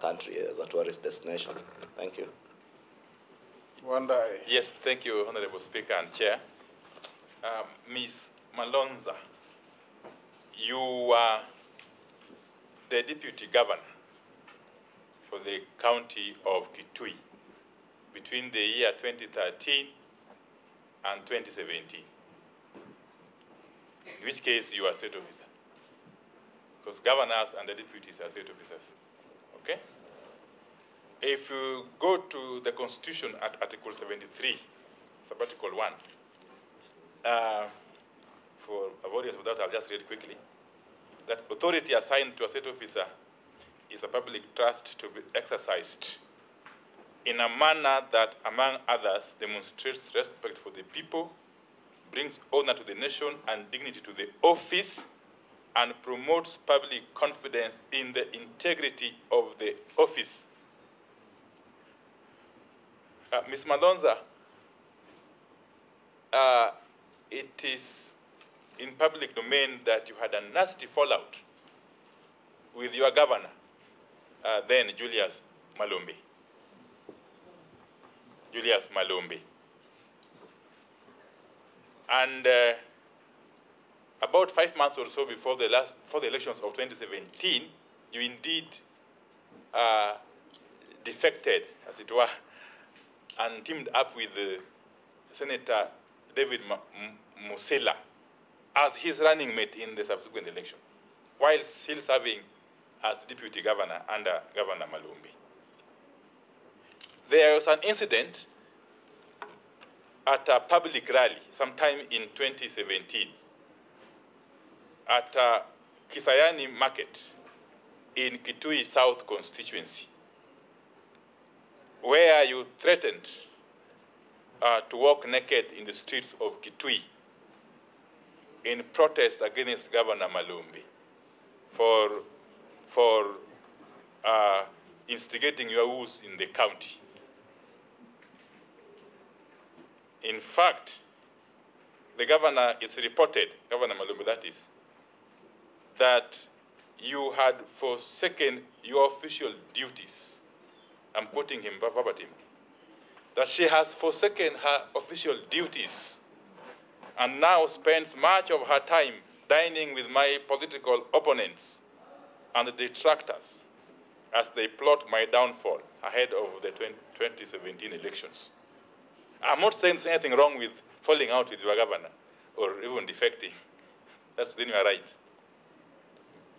country as a tourist destination. Thank you. Yes, thank you, Honorable Speaker and Chair. Ms. Malonza, you are the Deputy Governor for the county of Kitui between the year 2013 and 2017, in which case you are state officer, because governors and the deputies are state officers, okay? If you go to the Constitution at Article 73, Sub-Article 1, for avoidance of that, I'll just read quickly, that authority assigned to a state officer is a public trust to be exercised in a manner that, among others, demonstrates respect for the people, brings honor to the nation and dignity to the office, and promotes public confidence in the integrity of the office. Ms. Malonza, it is in public domain that you had a nasty fallout with your governor, then Julius Malombe. And about 5 months or so before the elections of 2017, you indeed defected, as it were, and teamed up with Senator David Musela as his running mate in the subsequent election, while still serving as deputy governor under Governor Malombe. There was an incident at a public rally sometime in 2017 at Kisayani Market in Kitui South constituency, where you threatened to walk naked in the streets of Kitui in protest against Governor Malombe for instigating your woes in the county. In fact, the governor is reported, Governor Malombe that is, that you had forsaken your official duties. I'm quoting him verbatim, that she has forsaken her official duties and now spends much of her time dining with my political opponents and detractors as they plot my downfall ahead of the 2017 elections. I'm not saying there's anything wrong with falling out with your governor or even defecting. That's within your right.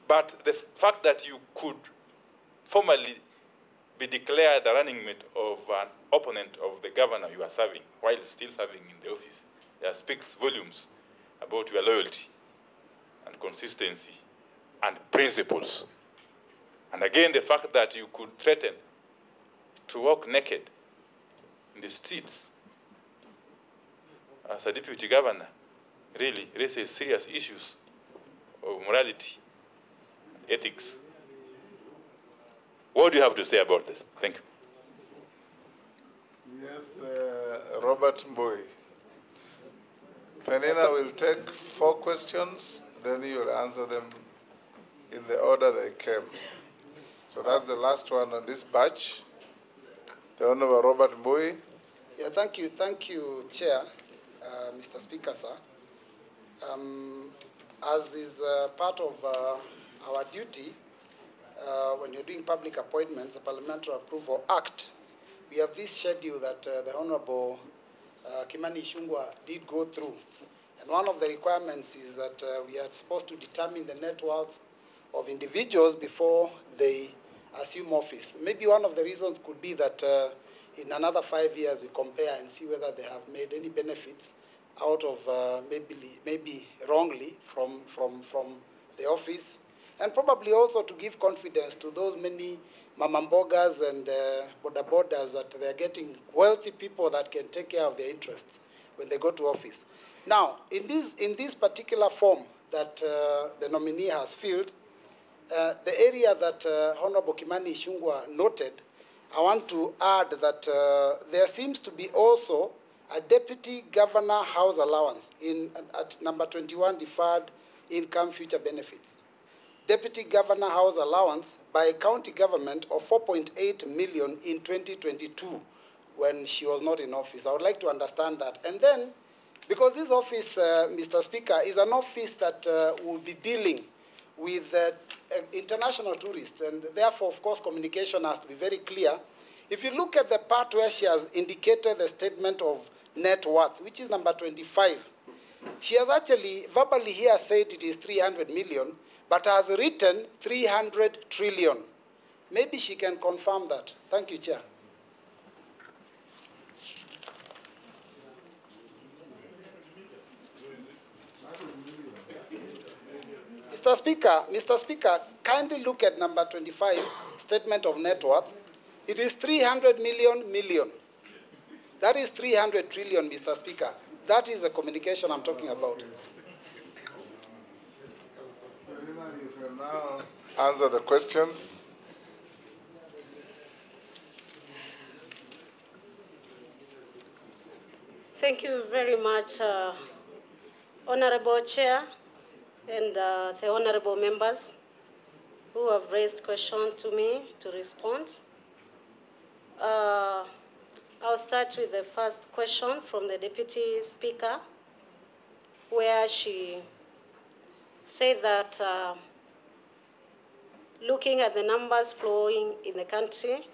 But the fact that you could formally be declared a running mate of an opponent of the governor you are serving while still serving in the office, that speaks volumes about your loyalty and consistency and principles. And again, the fact that you could threaten to walk naked in the streets as a deputy governor really raises serious issues of morality, ethics. What do you have to say about this? Thank you. Yes, Robert Mbui. Peninah will take 4 questions, then you will answer them in the order they came. So that's the last one on this batch. The Honorable Robert Mbui. Yeah, thank you, Chair, Mr. Speaker, sir. As is part of our duty, when you're doing public appointments, the Parliamentary Approval Act, we have this schedule that the Honorable Kimani Ichung'wah did go through. And one of the requirements is that we are supposed to determine the net worth of individuals before they assume office. Maybe one of the reasons could be that in another 5 years we compare and see whether they have made any benefits out of maybe wrongly from the office, and probably also to give confidence to those many mamambogas and bodabodas that they are getting wealthy people that can take care of their interests when they go to office. Now, in this particular form that the nominee has filled, the area that Honorable Kimani Ichung'wah noted, I want to add that there seems to be also a deputy governor house allowance at number 21, deferred income future benefits. deputy governor house allowance by county government of 4.8 million in 2022 when she was not in office. I would like to understand that. And then, because this office, Mr. Speaker, is an office that will be dealing with international tourists, and therefore, of course, communication has to be very clear. If you look at the part where she has indicated the statement of net worth, which is number 25, she has actually verbally here said it is 300 million, but has written 300 trillion. Maybe she can confirm that. Thank you, Chair. Mr. Speaker, kindly look at number 25, statement of net worth. It is 300 million. That is 300 trillion, Mr. Speaker. That is the communication I'm talking about. You can now answer the questions. Thank you very much, Honorable Chair and the honorable members who have raised questions to me to respond. I'll start with the first question from the Deputy Speaker, where she said that looking at the numbers flowing in the country,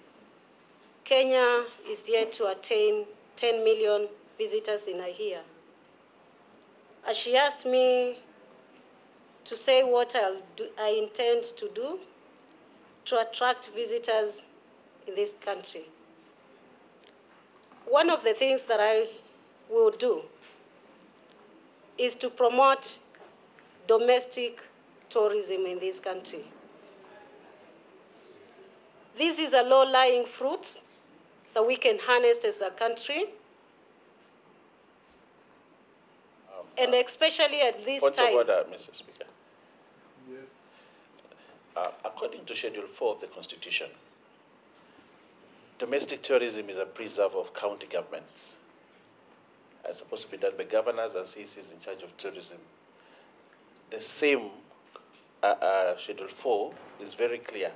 Kenya is yet to attain 10 million visitors in a year. As she asked me to say what I intend to do to attract visitors in this country. One of the things that I will do is to promote domestic tourism in this country. This is a low-lying fruit that we can harness as a country, and especially at this time. Point of order, Mr. Speaker. Yes. According to Schedule 4 of the Constitution, domestic tourism is a preserve of county governments. It's supposed to be done by governors and CCs in charge of tourism. The same Schedule 4 is very clear.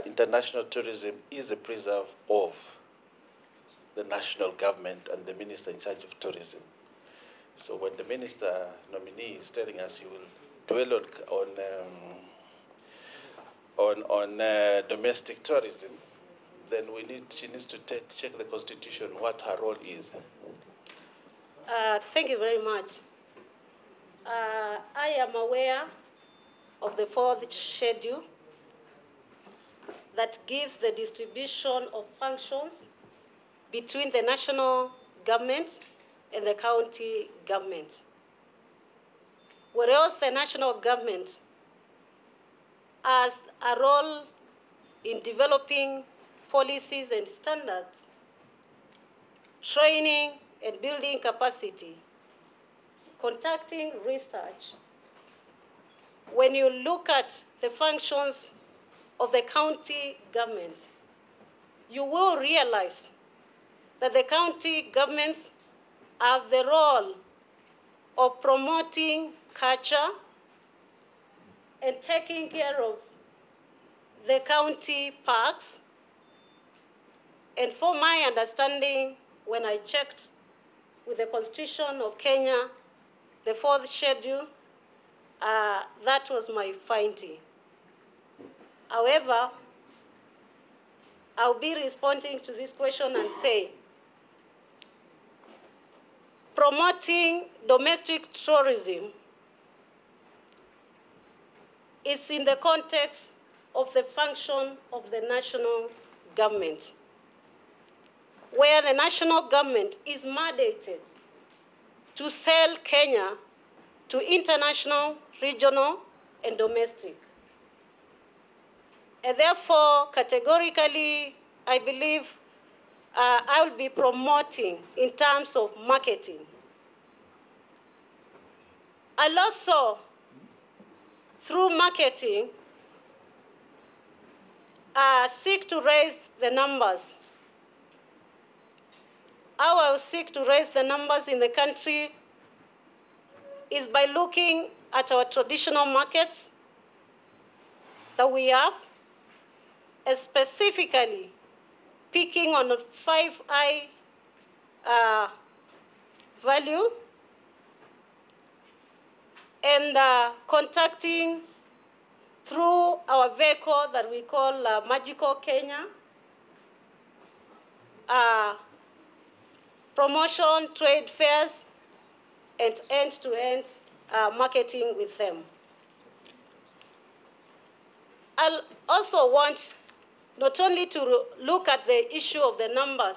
International tourism is a preserve of the national government and the minister in charge of tourism. So when the minister nominee is telling us he will dwell on domestic tourism, then she needs to check the Constitution what her role is. Thank you very much. I am aware of the fourth schedule that gives the distribution of functions between the national government and the county government. Whereas the national government has a role in developing policies and standards, training and building capacity, conducting research. When you look at the functions of the county government, you will realize that the county governments have the role of promoting culture and taking care of the county parks. And for my understanding, when I checked with the Constitution of Kenya, the fourth schedule, that was my finding. However, I'll be responding to this question and say, promoting domestic tourism is in the context of the function of the national government, where the national government is mandated to sell Kenya to international, regional, and domestic. And therefore, categorically, I believe I will be promoting in terms of marketing. I'll also, through marketing, seek to raise the numbers. How I will seek to raise the numbers in the country is by looking at our traditional markets that we have, specifically picking on 5I value and contacting through our vehicle that we call Magical Kenya, promotion, trade fairs, and end-to-end marketing with them. I'll also want not only to look at the issue of the numbers,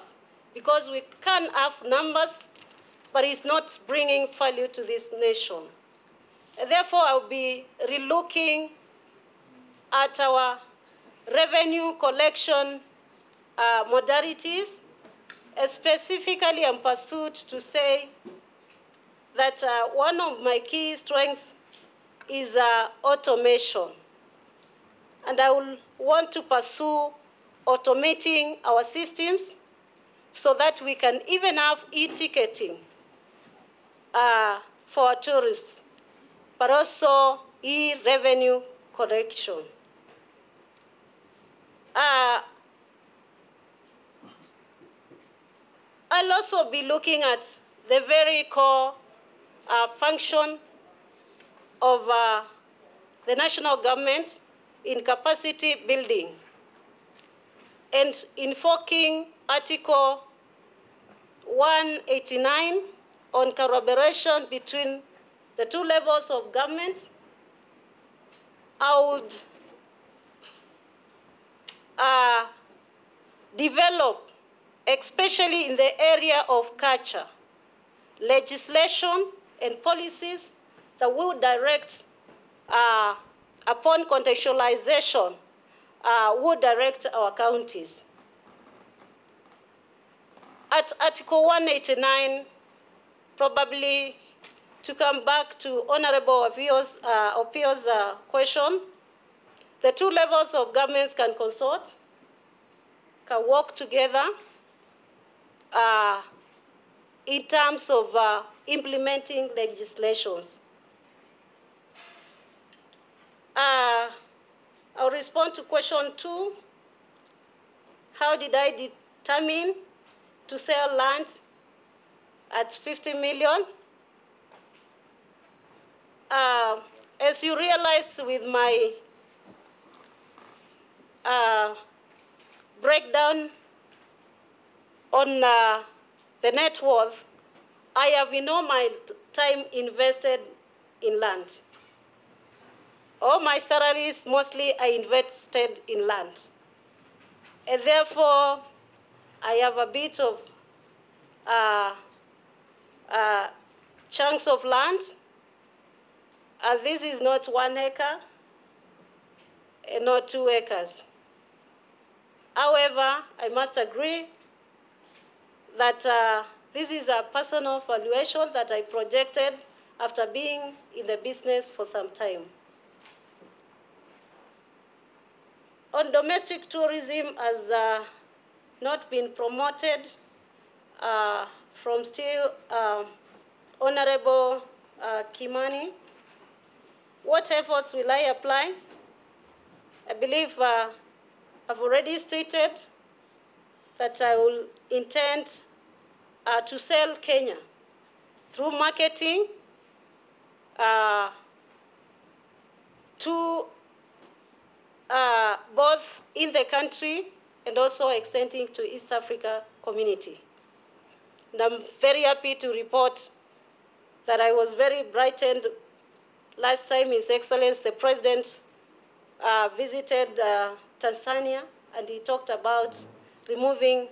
because we can have numbers, but it's not bringing value to this nation. And therefore, I'll be relooking at our revenue collection modalities. Specifically, I'm pursued to say that one of my key strengths is automation. And I will want to pursue automating our systems so that we can even have e-ticketing for tourists, but also e-revenue collection. I'll also be looking at the very core function of the national government in capacity building and invoking Article 189 on collaboration between the two levels of government. I would develop, especially in the area of culture, legislation and policies that will direct, upon contextualization, will direct our counties. At Article 189, probably to come back to Honorable Opio's question, the two levels of governments can consult, can work together in terms of implementing legislations. I'll respond to question 2. How did I determine to sell land at 50 million? As you realized with my breakdown on the net worth, I have in all my time invested in land. All my salaries, mostly I invested in land. And therefore, I have a bit of chunks of land. This is not 1 acre and not 2 acres. However, I must agree that this is a personal valuation that I projected after being in the business for some time. On domestic tourism has not been promoted from still Honorable Kimani. What efforts will I apply? I believe I've already stated that I will intend to sell Kenya through marketing to both in the country and also extending to East Africa community. And I'm very happy to report that I was very brightened last time His Excellency the President visited Tanzania, and he talked about removing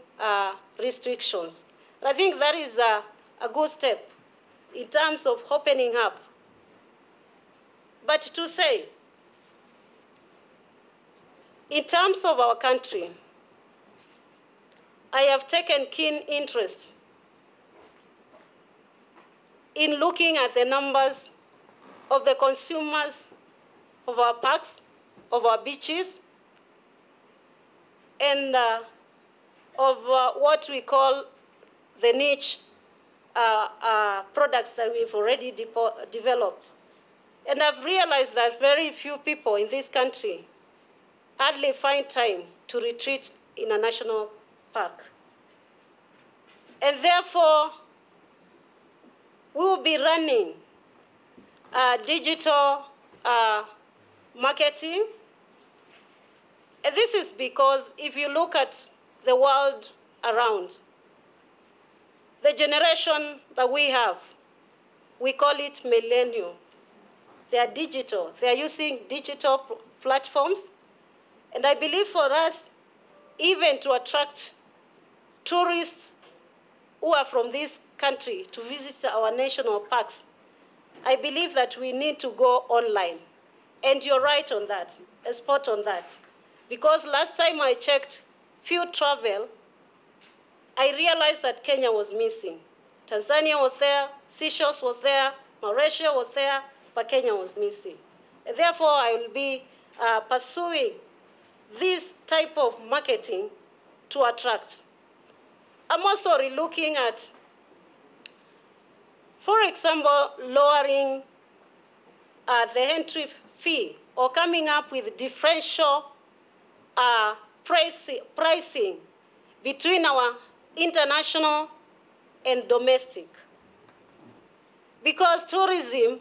restrictions. And I think that is a good step in terms of opening up. But to say, in terms of our country, I have taken keen interest in looking at the numbers of the consumers of our parks, of our beaches, and of what we call the niche products that we've already developed. And I've realized that very few people in this country hardly find time to retreat in a national park. And therefore, we will be running digital marketing. And this is because if you look at the world around, the generation that we have, we call it millennial. They are digital. They are using digital platforms. And I believe for us, even to attract tourists who are from this country to visit our national parks, I believe that we need to go online. And you're right on that, a spot on that. Because last time I checked Field Travel, I realized that Kenya was missing. Tanzania was there, Seychelles was there, Mauritius was there, but Kenya was missing. And therefore, I will be pursuing this type of marketing to attract. I'm also relooking at, for example, lowering the entry fee or coming up with differential pricing between our international and domestic. Because tourism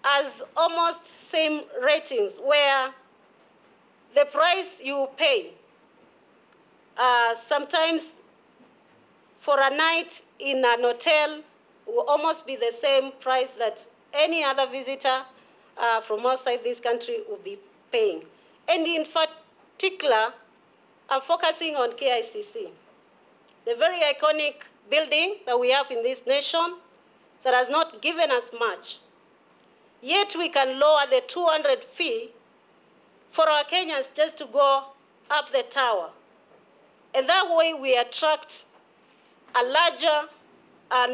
has almost same ratings where the price you pay sometimes for a night in an hotel will almost be the same price that any other visitor from outside this country will be paying. And in particular, I'm focusing on KICC, the very iconic building that we have in this nation that has not given us much. Yet we can lower the 200 fee for our Kenyans just to go up the tower. And that way we attract a larger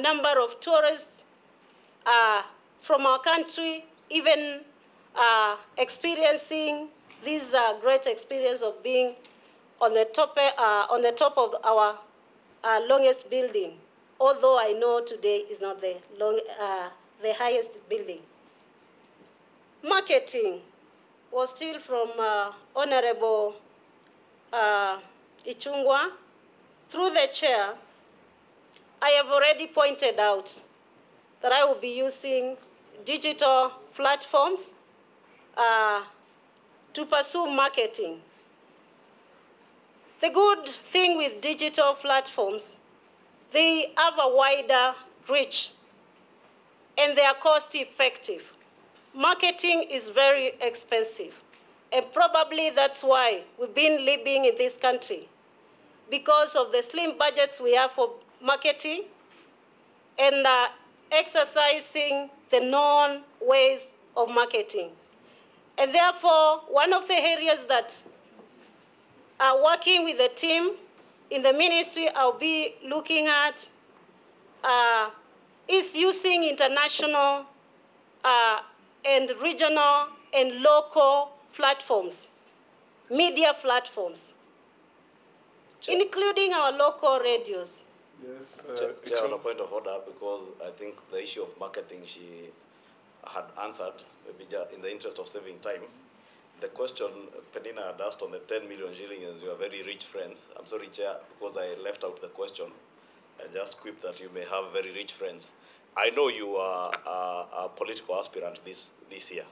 number of tourists from our country, even experiencing this great experience of being on the top of our longest building, although I know today is not the highest building. Marketing was still from Honorable Ichungwa. Through the chair, I have already pointed out that I will be using digital platforms to pursue marketing. The good thing with digital platforms, they have a wider reach and they are cost effective. Marketing is very expensive, and probably that's why we've been living in this country, because of the slim budgets we have for marketing and exercising the known ways of marketing. And therefore, one of the areas that are working with the team in the ministry I'll be looking at is using international and regional and local platforms, media platforms, including our local radios. Yes, Chair, on a point of order, because I think the issue of marketing she had answered, maybe in the interest of saving time. The question Peninah had asked on the 10 million shillings, you are very rich friends. I'm sorry, Chair, because I left out the question. I just quipped that you may have very rich friends. I know you are a political aspirant this year,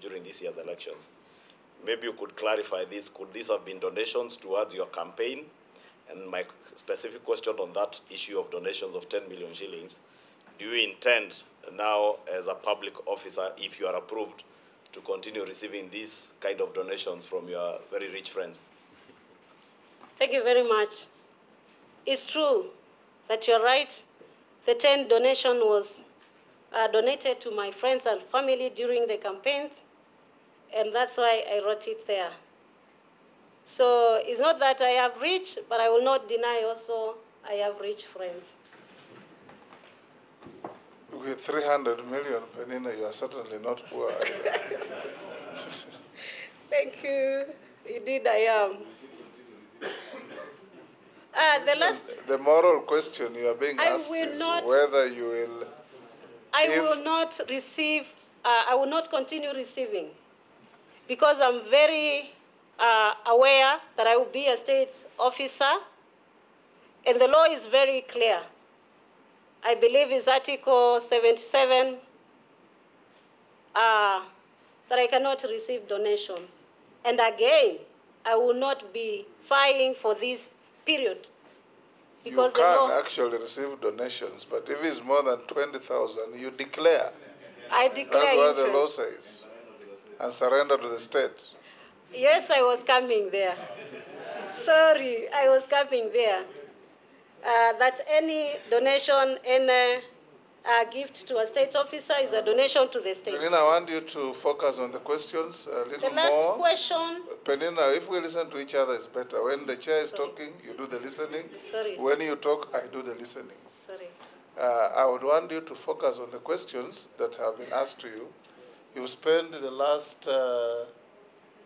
during this year's elections. Maybe you could clarify this. Could these have been donations towards your campaign? And my specific question on that issue of donations of 10 million shillings, do you intend now as a public officer, if you are approved, to continue receiving these kind of donations from your very rich friends? Thank you very much. It's true that you're right. The 10 donation was donated to my friends and family during the campaigns, and that's why I wrote it there. So it's not that I have rich, but I will not deny also I have rich friends. With 300 million, Peninah, you are certainly not poor. Thank you. Indeed, I am. The moral question you are being asked is whether you will... I will not receive, I will not continue receiving, because I'm very aware that I will be a state officer, and the law is very clear. I believe it's Article 77 that I cannot receive donations. And again, I will not be filing for this period. Because you can actually receive donations, but if it's more than 20,000, you declare. I declare That's what interest. the law says. And surrender to the state. Yes, I was coming there. Sorry, I was coming there. That any donation, any gift to a state officer is a donation to the state. Peninah, I want you to focus on the questions a little more. The last question. Peninah, if we listen to each other, it's better. When the chair is talking, you do the listening. Sorry. When you talk, I do the listening. Sorry. I would want you to focus on the questions that have been asked to you. You spent the last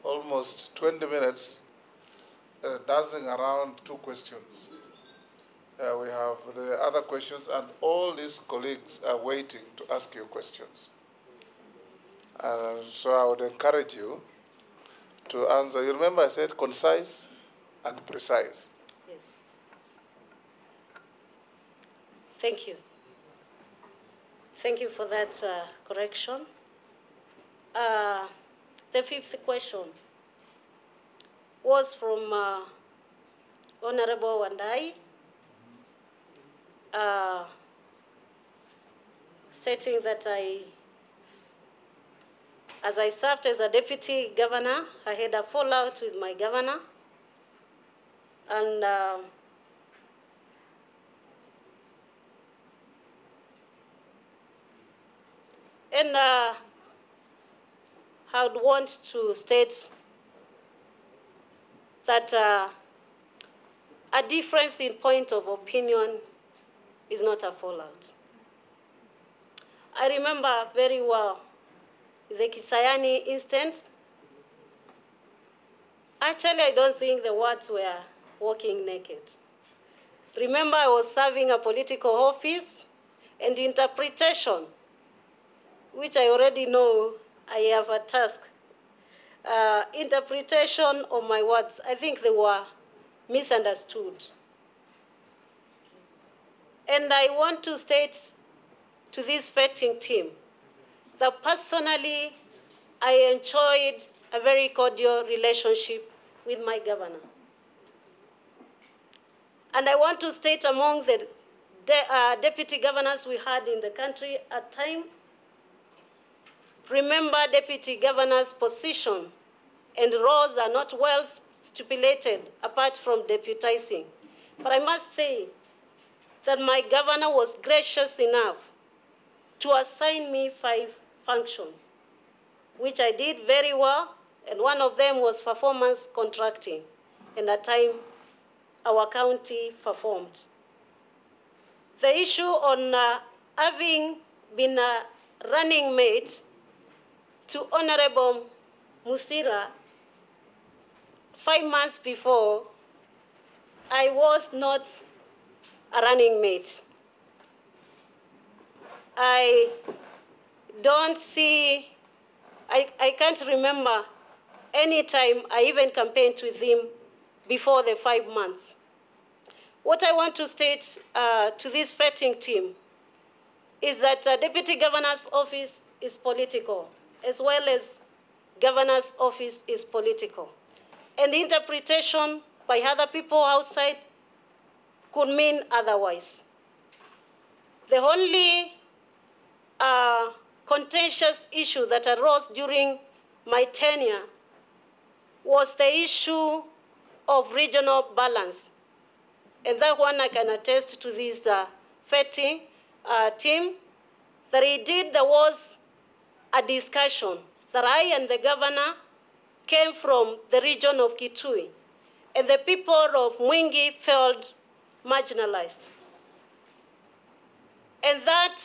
almost 20 minutes dancing around two questions. We have the other questions, and all these colleagues are waiting to ask you questions. So I would encourage you to answer. You remember I said concise and precise. Yes. Thank you. Thank you for that correction. The fifth question was from Honorable Wandai, stating that as I served as a deputy governor, I had a fallout with my governor, and I would want to state that a difference in point of opinion is not a fallout. I remember very well the Kisayani instance. Actually, I don't think the words were walking naked. Remember, I was serving a political office, and interpretation, which I already know I have a task, interpretation of my words, I think they were misunderstood. And I want to state to this vetting team that personally I enjoyed a very cordial relationship with my governor. And I want to state among the deputy governors we had in the country at time, remember deputy governor's position and roles are not well stipulated apart from deputizing. But I must say that my governor was gracious enough to assign me 5 functions, which I did very well, and one of them was performance contracting. And at time, our county performed. The issue on having been a running mate to Honorable Musira 5 months before, I was not a running mate. I don't see, I can't remember any time I even campaigned with him before the 5 months. What I want to state to this vetting team is that Deputy Governor's office is political, as well as Governor's office is political. And interpretation by other people outside could mean otherwise. The only contentious issue that arose during my tenure was the issue of regional balance. And that one I can attest to this vetting team, that there was a discussion that I and the governor came from the region of Kitui, and the people of Mwingi felt marginalized. And that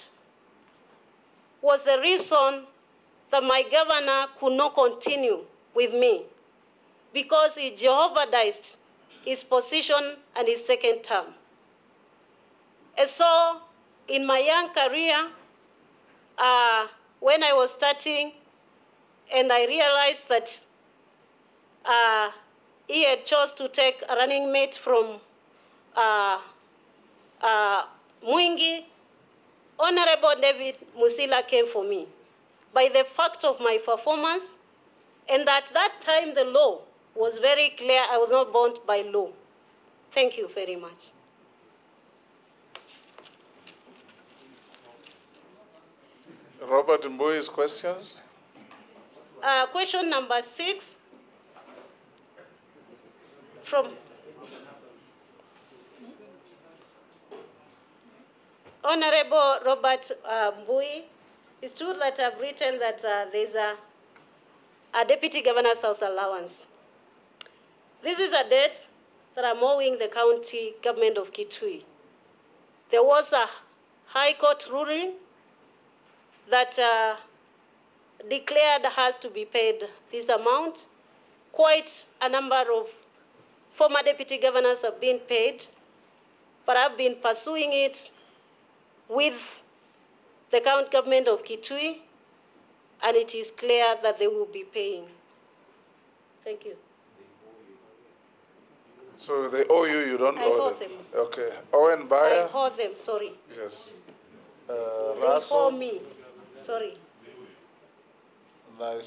was the reason that my governor could not continue with me, because he jeopardized his position and his second term. And so, in my young career, when I was starting, and I realized that he had chose to take a running mate from Mwingi, Honorable David Musila came for me by the fact of my performance, and at that time the law was very clear. I was not bound by law. Thank you very much. Robert Mbui's questions? Question number 6 from Honorable Robert Mbui. It's true that I've written that there's a Deputy Governor's House allowance. This is a debt that I'm owing the county government of Kitui. There was a High Court ruling that declared has to be paid this amount. Quite a number of former deputy governors have been paid, but I've been pursuing it with the county government of Kitui, and it is clear that they will be paying. Thank you. So they owe you, you don't I owe owe them? them. Okay. Owen Bayer? I owe them, sorry. Yes. They owe me, sorry. Nice.